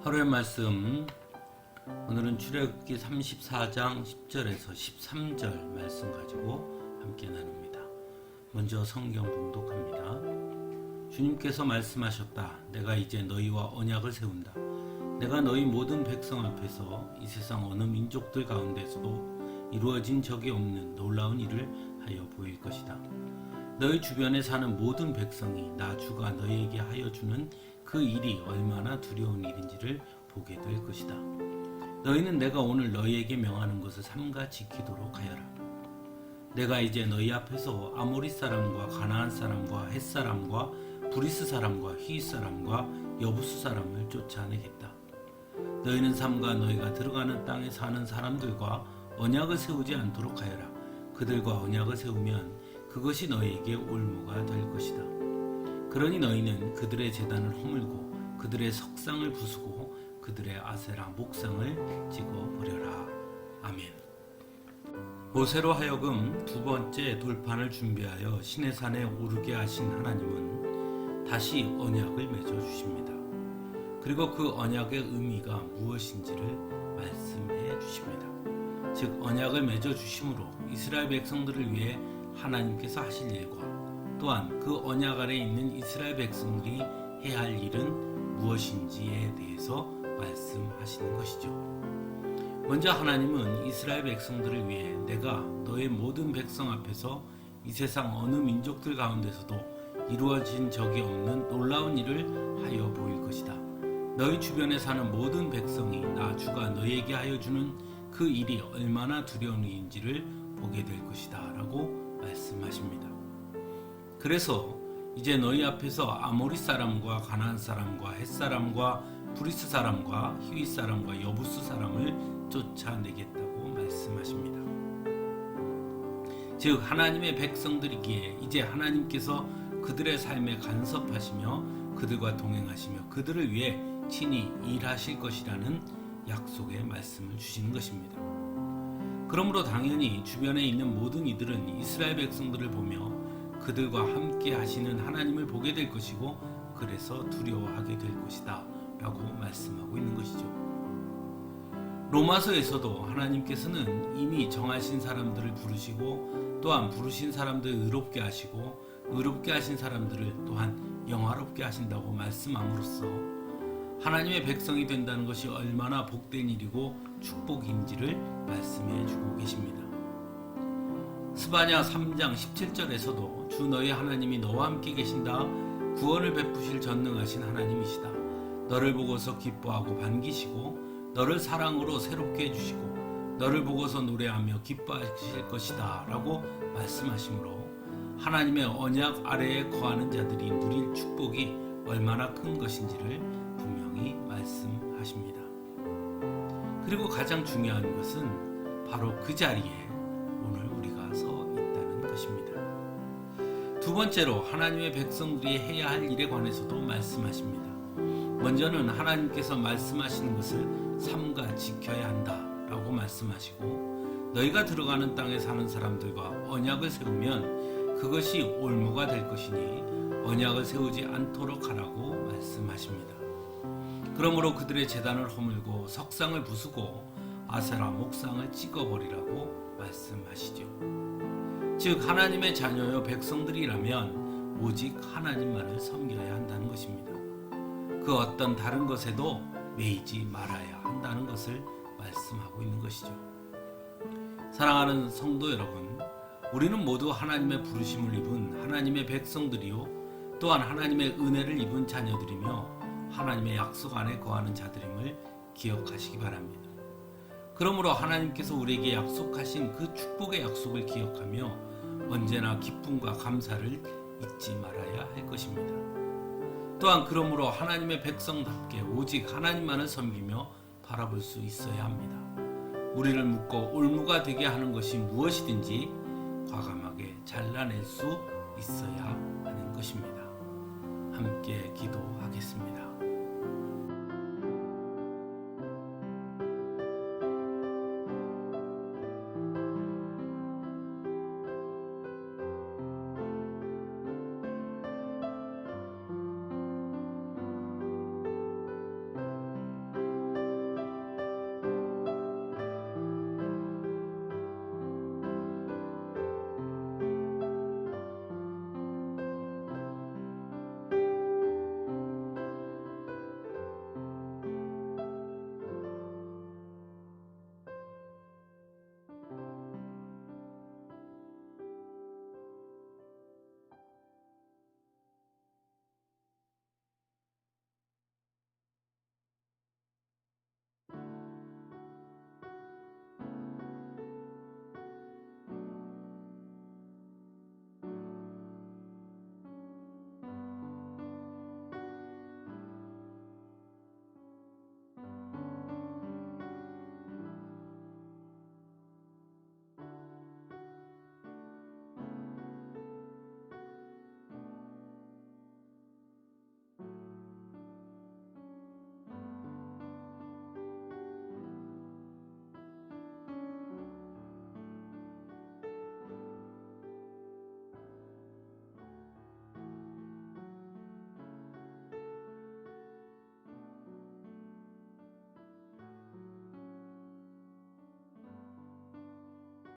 하루의 말씀, 오늘은 출애굽기 34장 10절에서 13절 말씀 가지고 함께 나눕니다. 먼저 성경 봉독합니다. 주님께서 말씀하셨다. 내가 이제 너희와 언약을 세운다. 내가 너희 모든 백성 앞에서 이 세상 어느 민족들 가운데서도 이루어진 적이 없는 놀라운 일을 하여 보일 것이다. 너희 주변에 사는 모든 백성이 나 주가 너희에게 하여 주는 그 일이 얼마나 두려운 일인지를 보게 될 것이다. 너희는 내가 오늘 너희에게 명하는 것을 삼가 지키도록 하여라. 내가 이제 너희 앞에서 아모리 사람과 가나안 사람과 헷 사람과 브리스 사람과 히윗 사람과 여부스 사람을 쫓아내겠다. 너희는 삼가 너희가 들어가는 땅에 사는 사람들과 언약을 세우지 않도록 하여라. 그들과 언약을 세우면 그것이 너희에게 올무가 될 것이다. 그러니 너희는 그들의 제단을 허물고 그들의 석상을 부수고 그들의 아세라 목상을 찍어버려라. 아멘. 모세로 하여금 두 번째 돌판을 준비하여 시내산에 오르게 하신 하나님은 다시 언약을 맺어 주십니다. 그리고 그 언약의 의미가 무엇인지를 말씀해 주십니다. 즉 언약을 맺어 주심으로 이스라엘 백성들을 위해 하나님께서 하실 일과 또한 그 언약 아래 있는 이스라엘 백성들이 해야 할 일은 무엇인지에 대해서 말씀하시는 것이죠. 먼저 하나님은 이스라엘 백성들을 위해 내가 너의 모든 백성 앞에서 이 세상 어느 민족들 가운데서도 이루어진 적이 없는 놀라운 일을 하여 보일 것이다. 너희 주변에 사는 모든 백성이 나 주가 너희에게 하여 주는 그 일이 얼마나 두려운 일인지를 보게 될 것이다 라고 말씀하십니다. 그래서 이제 너희 앞에서 아모리 사람과 가나안 사람과 헷 사람과 브리스 사람과 히윗 사람과 여부스 사람을 쫓아내겠다고 말씀하십니다. 즉 하나님의 백성들이기에 이제 하나님께서 그들의 삶에 간섭하시며 그들과 동행하시며 그들을 위해 친히 일하실 것이라는 약속의 말씀을 주시는 것입니다. 그러므로 당연히 주변에 있는 모든 이들은 이스라엘 백성들을 보며 그들과 함께 하시는 하나님을 보게 될 것이고 그래서 두려워하게 될 것이다 라고 말씀하고 있는 것이죠. 로마서에서도 하나님께서는 이미 정하신 사람들을 부르시고 또한 부르신 사람들을 의롭게 하시고 의롭게 하신 사람들을 또한 영화롭게 하신다고 말씀함으로써 하나님의 백성이 된다는 것이 얼마나 복된 일이고 축복인지를 말씀해 주고 계십니다. 스바냐 3장 17절에서도 주 너희 하나님이 너와 함께 계신다. 구원을 베푸실 전능하신 하나님이시다. 너를 보고서 기뻐하고 반기시고 너를 사랑으로 새롭게 해주시고 너를 보고서 노래하며 기뻐하실 것이다 라고 말씀하시므로 하나님의 언약 아래에 거하는 자들이 누릴 축복이 얼마나 큰 것인지를 분명히 말씀하십니다. 그리고 가장 중요한 것은 바로 그 자리에 오늘 우리가 서 있다는 것입니다. 두 번째로 하나님의 백성들이 해야 할 일에 관해서도 말씀하십니다. 먼저는 하나님께서 말씀하시는 것을 삼가 지켜야 한다라고 말씀하시고 너희가 들어가는 땅에 사는 사람들과 언약을 세우면 그것이 올무가 될 것이니 언약을 세우지 않도록 하라고 말씀하십니다. 그러므로 그들의 제단을 허물고 석상을 부수고 아세라 목상을 찍어버리라고 말씀하시죠. 즉 하나님의 자녀여 백성들이라면 오직 하나님만을 섬겨야 한다는 것입니다. 그 어떤 다른 것에도 매이지 말아야 한다는 것을 말씀하고 있는 것이죠. 사랑하는 성도 여러분, 우리는 모두 하나님의 부르심을 입은 하나님의 백성들이요 또한 하나님의 은혜를 입은 자녀들이며 하나님의 약속 안에 거하는 자들임을 기억하시기 바랍니다. 그러므로 하나님께서 우리에게 약속하신 그 축복의 약속을 기억하며 언제나 기쁨과 감사를 잊지 말아야 할 것입니다. 또한 그러므로 하나님의 백성답게 오직 하나님만을 섬기며 바라볼 수 있어야 합니다. 우리를 묶고 올무가 되게 하는 것이 무엇이든지 과감하게 잘라낼 수 있어야 하는 것입니다. 함께 기도하겠습니다.